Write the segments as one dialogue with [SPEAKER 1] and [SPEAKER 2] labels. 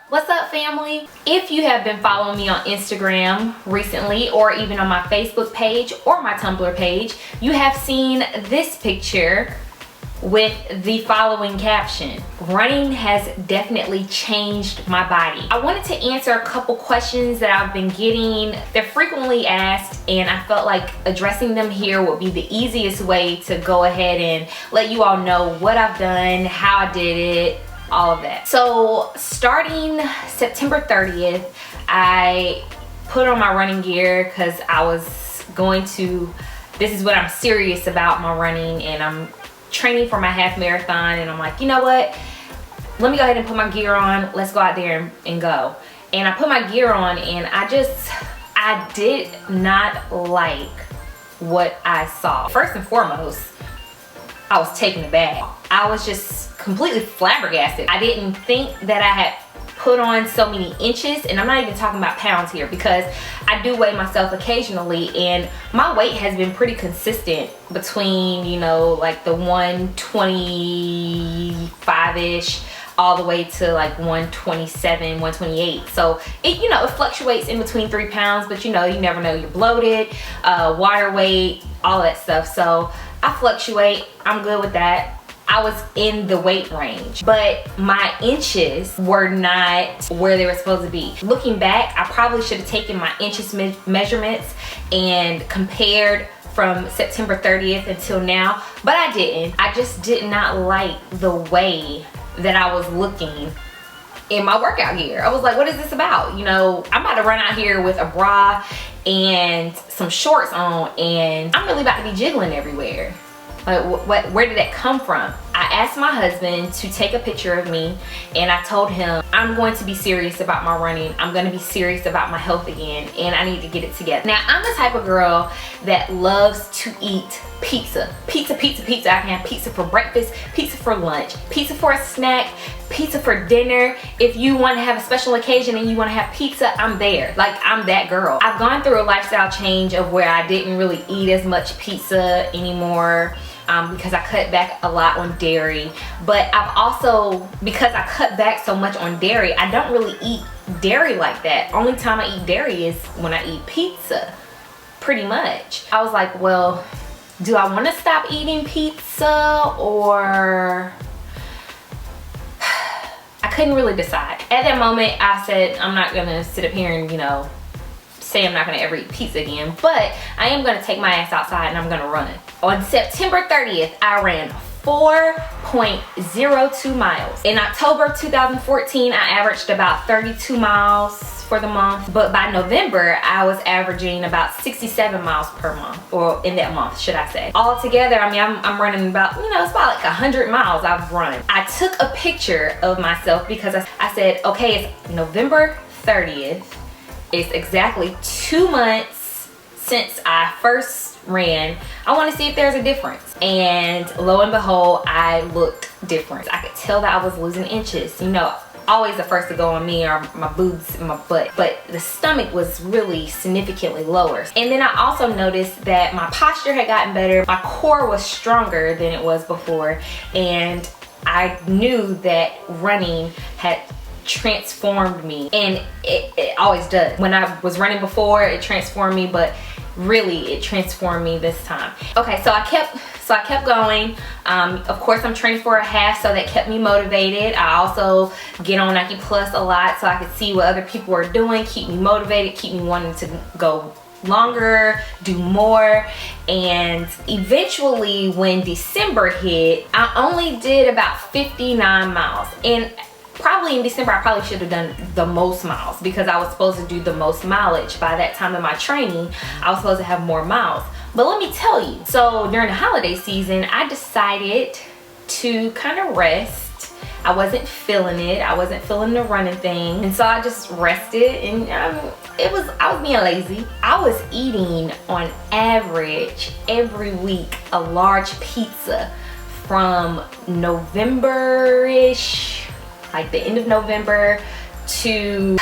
[SPEAKER 1] What's up, family? If you have been following me on Instagram recently, or even on my Facebook page or my Tumblr page, you have seen this picture with the following caption: running has definitely changed my body. I wanted to answer a couple questions that I've been getting. They're frequently asked, and I felt like addressing them here would be the easiest way to go ahead and let you all know what I've done, how I did it, all of that. So starting September 30th, I put on my running gear because I was going to, this is what I'm serious about, my running, and I'm training for my half marathon, and I'm like, you know what, let me go ahead and put my gear on, let's go out there and go. And I put my gear on, and I did not like what I saw. First and foremost, I was taken aback. I was just completely flabbergasted. I didn't think that I had put on so many inches, and I'm not even talking about pounds here because I do weigh myself occasionally, and my weight has been pretty consistent between, you know, like the 125-ish all the way to like 127, 128. So it, you know, it fluctuates in between 3 pounds, but you know, you never know, you're bloated, water weight, all that stuff. So I fluctuate, I'm good with that. I was in the weight range, but my inches were not where they were supposed to be. Looking back, I probably should have taken my inches measurements and compared from September 30th until now, but I didn't. I just did not like the way that I was looking in my workout gear. I was like, what is this about? You know, I'm about to run out here with a bra and some shorts on, and I'm really about to be jiggling everywhere. Like, where did that come from? I asked my husband to take a picture of me, and I told him I'm going to be serious about my running. I'm going to be serious about my health again, and I need to get it together. Now, I'm the type of girl that loves to eat pizza. Pizza, pizza, pizza. I can have pizza for breakfast, pizza for lunch, pizza for a snack, pizza for dinner. If you want to have a special occasion and you want to have pizza, I'm there. Like, I'm that girl. I've gone through a lifestyle change of where I didn't really eat as much pizza anymore. Because I cut back a lot on dairy, but I've also, because I cut back so much on dairy, I don't really eat dairy like that. Only time I eat dairy is when I eat pizza, pretty much. I was like, well, do I want to stop eating pizza, or I couldn't really decide. At that moment, I said, I'm not gonna sit up here and, you know, say I'm not gonna ever eat pizza again, but I am gonna take my ass outside and I'm gonna run. On September 30th, I ran 4.02 miles. In October 2014, I averaged about 32 miles for the month, but by November, I was averaging about 67 miles per month, or in that month, should I say. All together, I mean, I'm running about, you know, it's about like 100 miles I've run. I took a picture of myself because I said, okay, it's November 30th. It's exactly 2 months since I first ran. I want to see if there's a difference, and lo and behold, I looked different. I could tell that I was losing inches. You know, always the first to go on me are my boobs and my butt, but the stomach was really significantly lower. And then I also noticed that my posture had gotten better. My core was stronger than it was before, and I knew that running had transformed me, and it always does. When I was running before, it transformed me, but really it transformed me this time. Okay, so I kept going. Of course, I'm training for a half, so that kept me motivated. I also get on Nike Plus a lot so I could see what other people are doing, keep me motivated, keep me wanting to go longer, do more. And eventually, when December hit, I only did about 59 miles, and probably in December I probably should have done the most miles because I was supposed to do the most mileage. By that time in my training, I was supposed to have more miles. But let me tell you, so during the holiday season, I decided to kind of rest. I wasn't feeling it. I wasn't feeling the running thing, and so I just rested, and I was being lazy. I was eating on average every week a large pizza from November-ish, like the end of November, to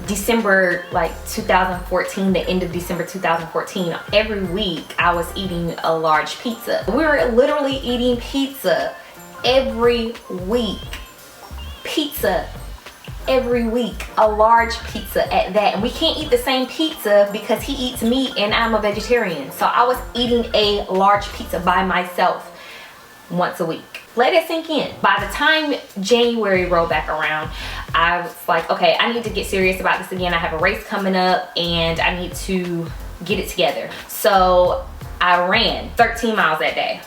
[SPEAKER 1] December, like 2014, the end of December 2014. Every week I was eating a large pizza. We were literally eating pizza every week. Pizza every week, a large pizza at that. And we can't eat the same pizza because he eats meat and I'm a vegetarian. So I was eating a large pizza by myself once a week. Let it sink in. By the time January rolled back around, I was like, okay, I need to get serious about this again. I have a race coming up and I need to get it together. So I ran 13 miles that day.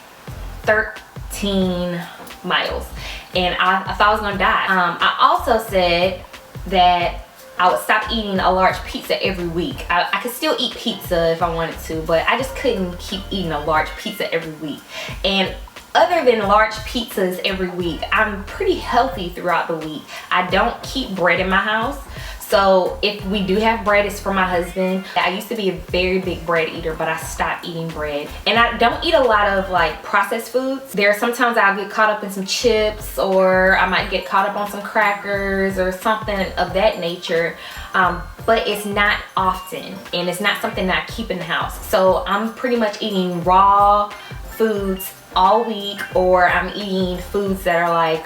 [SPEAKER 1] 13 miles. And I thought I was gonna die. I also said that I would stop eating a large pizza every week. I could still eat pizza if I wanted to, but I just couldn't keep eating a large pizza every week. And other than large pizzas every week, I'm pretty healthy throughout the week. I don't keep bread in my house. So if we do have bread, it's for my husband. I used to be a very big bread eater, but I stopped eating bread. And I don't eat a lot of like processed foods. There are sometimes I'll get caught up in some chips, or I might get caught up on some crackers or something of that nature. But it's not often, and it's not something that I keep in the house. So I'm pretty much eating raw foods all week, or I'm eating foods that are like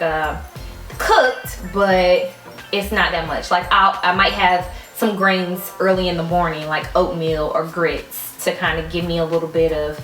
[SPEAKER 1] cooked, but it's not that much. Like I might have some grains early in the morning, like oatmeal or grits, to kind of give me a little bit of,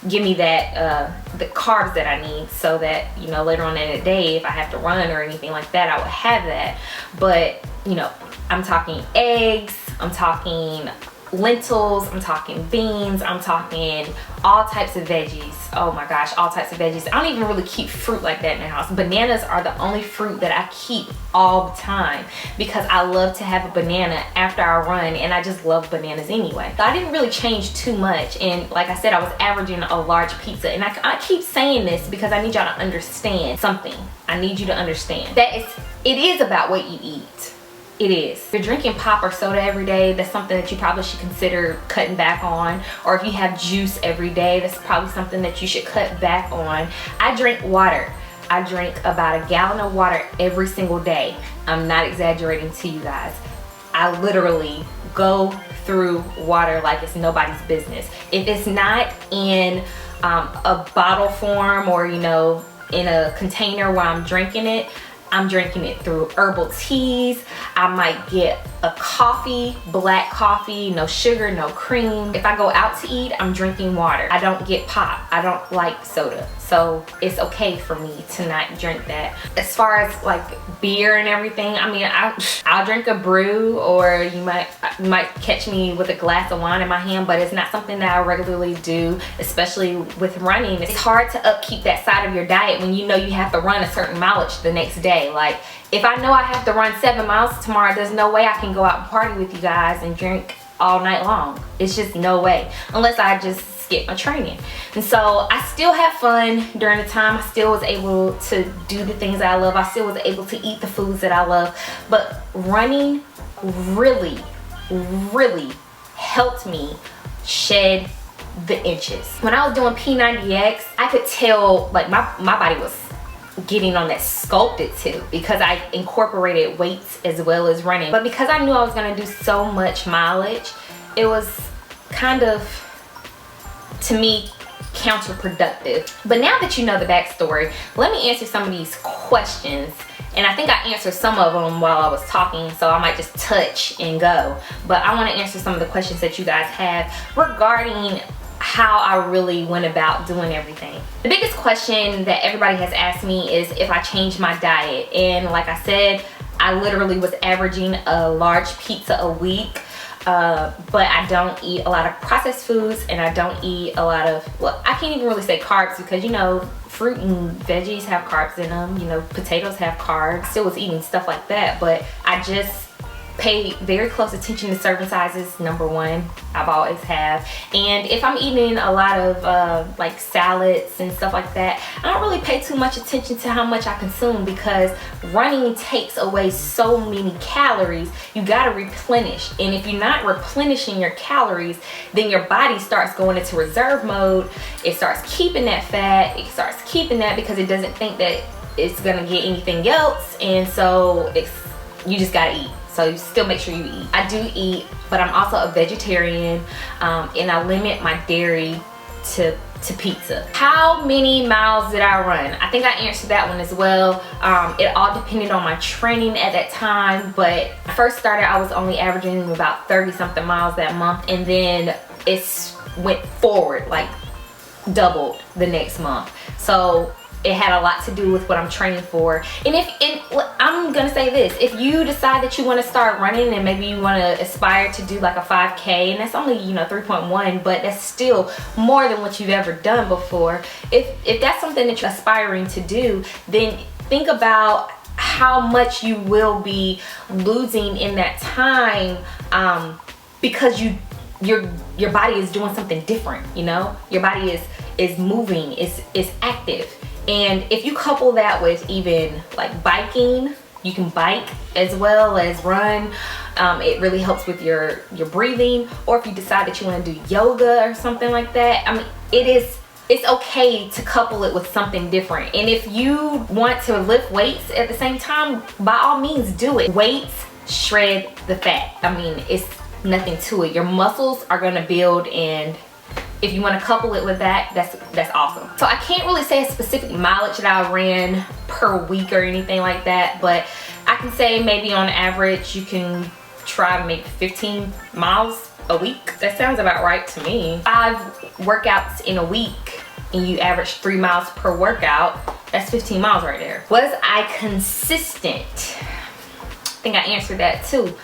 [SPEAKER 1] give me that the carbs that I need, so that, you know, later on in the day if I have to run or anything like that, I would have that. But you know, I'm talking eggs, I'm talking lentils, I'm talking beans, I'm talking all types of veggies. Oh my gosh, all types of veggies. I don't even really keep fruit like that in the house. Bananas are the only fruit that I keep all the time because I love to have a banana after I run, and I just love bananas anyway. So I didn't really change too much, and like I said, I was averaging a large pizza. And I keep saying this because I need y'all to understand something. I need you to understand that it is about what you eat. It is. If you're drinking pop or soda every day, that's something that you probably should consider cutting back on. Or if you have juice every day, that's probably something that you should cut back on. I drink water. I drink about 1 gallon of water every single day. I'm not exaggerating to you guys. I literally go through water like it's nobody's business. If it's not in a bottle form, or you know, in a container where I'm drinking it, I'm drinking it through herbal teas. I might get a coffee, black coffee, no sugar, no cream. If I go out to eat, I'm drinking water. I don't get pop. I don't like soda. So it's okay for me to not drink that. As far as like beer and everything, I mean, I'll drink a brew, or you might catch me with a glass of wine in my hand, but it's not something that I regularly do, especially with running. It's hard to upkeep that side of your diet when you know you have to run a certain mileage the next day. Like if I know I have to run 7 miles tomorrow, there's no way I can go out and party with you guys and drink all night long. It's just no way, unless I just skip my training. And so I still have fun during the time. I still was able to do the things that I love. I still was able to eat the foods that I love. But running really, really helped me shed the inches. When I was doing P90X, I could tell like my body was getting on that sculpted too, because I incorporated weights as well as running. But because I knew I was going to do so much mileage, it was kind of, to me, counterproductive. But now that you know the backstory, let me answer some of these questions. And I think I answered some of them while I was talking, so I might just touch and go. But I want to answer some of the questions that you guys have regarding how I really went about doing everything. The biggest question that everybody has asked me is if I changed my diet. And like I said, I literally was averaging a large pizza a week. But I don't eat a lot of processed foods, and I don't eat a lot of, well, I can't even really say carbs, because you know, fruit and veggies have carbs in them, you know, potatoes have carbs. I still was eating stuff like that, but I just pay very close attention to serving sizes, number one. I've always have. And if I'm eating a lot of like salads and stuff like that, I don't really pay too much attention to how much I consume, because running takes away so many calories. You gotta replenish, and if you're not replenishing your calories, then your body starts going into reserve mode. It starts keeping that fat, it starts keeping that because it doesn't think that it's gonna get anything else, and so you just gotta eat. So you still make sure you eat. I do eat, but I'm also a vegetarian, and I limit my dairy to to pizza. How many miles did I run? I think I answered that one as well. It all depended on my training at that time, but when I first started, I was only averaging about 30 something miles that month, and then it went forward, like doubled the next month. So it had a lot to do with what I'm training for. And I'm gonna say this, if you decide that you want to start running and maybe you want to aspire to do like a 5K, and that's only, you know, 3.1, but that's still more than what you've ever done before. If that's something that you're aspiring to do, then think about how much you will be losing in that time, because your body is doing something different, you know? Your body is moving, is active. And if you couple that with even like biking, you can bike as well as run. It really helps with your breathing. Or if you decide that you want to do yoga or something like that, I mean, it's okay to couple it with something different. And if you want to lift weights at the same time, by all means do it. Weights shred the fat. I mean, it's nothing to it. Your muscles are gonna build, and if you want to couple it with that, that's awesome. So I can't really say a specific mileage that I ran per week or anything like that, but I can say maybe on average you can try to make 15 miles a week. That sounds about right to me. 5 workouts in a week and you average 3 miles per workout, that's 15 miles right there. Was I consistent? I think I answered that too.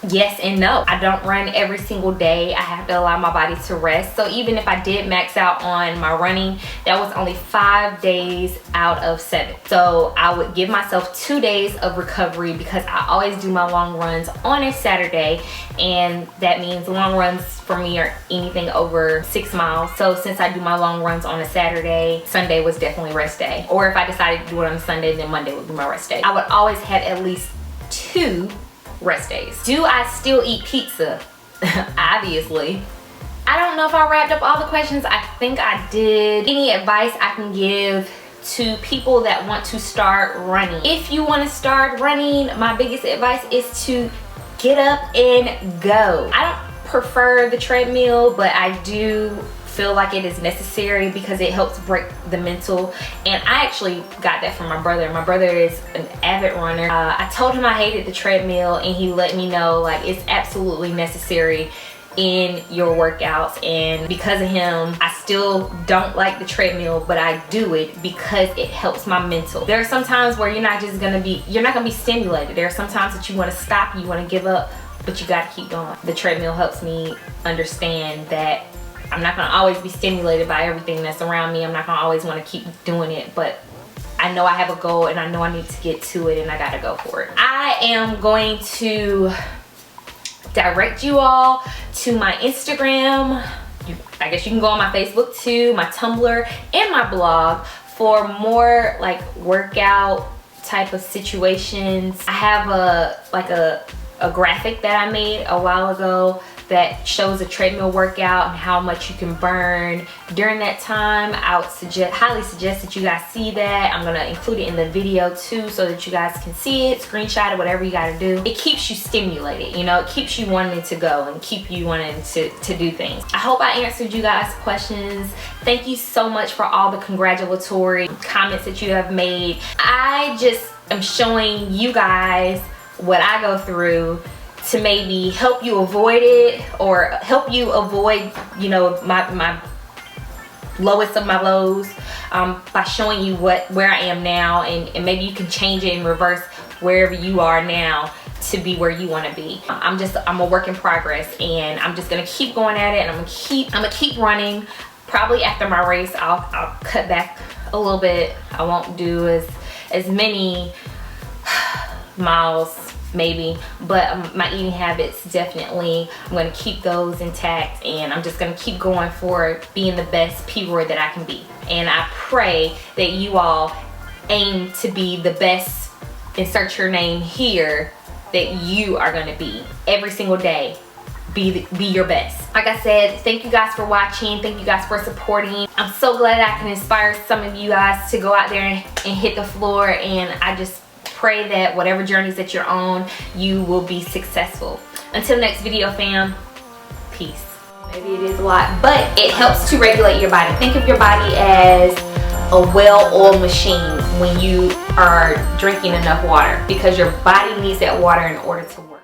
[SPEAKER 1] Yes and no. I don't run every single day. I have to allow my body to rest. So even if I did max out on my running, that was only 5 days out of 7. So I would give myself 2 days of recovery, because I always do my long runs on a Saturday, and that means long runs for me are anything over 6 miles. So since I do my long runs on a Saturday, Sunday was definitely rest day. Or if I decided to do it on a Sunday, then Monday would be my rest day. I would always have at least 2 rest days. Do I still eat pizza? Obviously. I don't know if I wrapped up all the questions. I think I did. Any advice I can give to people that want to start running? If you want to start running, my biggest advice is to get up and go. I don't prefer the treadmill, but I do feel like it is necessary because it helps break the mental. And I actually got that from my brother. My brother is an avid runner. I told him I hated the treadmill, and he let me know like it's absolutely necessary in your workouts. And because of him, I still don't like the treadmill, but I do it because it helps my mental. There are some times where you're not gonna be stimulated. There are some times that you want to stop, you want to give up, but you got to keep going. The treadmill helps me understand that I'm not gonna always be stimulated by everything that's around me. I'm not gonna always want to keep doing it, but I know I have a goal and I know I need to get to it, and I gotta go for it. I am going to direct you all to my Instagram. I guess you can go on my Facebook too, my Tumblr, and my blog for more like workout type of situations. I have a graphic that I made a while ago that shows a treadmill workout and how much you can burn during that time. I would highly suggest that you guys see that. I'm gonna include it in the video too, so that you guys can see it, screenshot it, whatever you gotta do. It keeps you stimulated, you know, it keeps you wanting to go and keep you wanting to do things. I hope I answered you guys' questions. Thank you so much for all the congratulatory comments that you have made. I just am showing you guys what I go through to maybe help you avoid it, or help you avoid, you know, my lowest of my lows, by showing you where I am now, and maybe you can change it and reverse wherever you are now to be where you want to be. I'm a work in progress, and I'm just gonna keep going at it, and I'm gonna keep running. Probably after my race, I'll cut back a little bit. I won't do as many miles maybe, but my eating habits, definitely I'm going to keep those intact, and I'm just going to keep going for being the best askpRoy that I can be. And I pray that you all aim to be the best, insert your name here, that you are going to be every single day. Be your best. Like I said, thank you guys for watching. Thank you guys for supporting. I'm so glad I can inspire some of you guys to go out there and hit the floor, and I just pray that whatever journeys that you're on, you will be successful. Until next video, fam, peace. Maybe it is a lot, but it helps to regulate your body. Think of your body as a well-oiled machine when you are drinking enough water, because your body needs that water in order to work.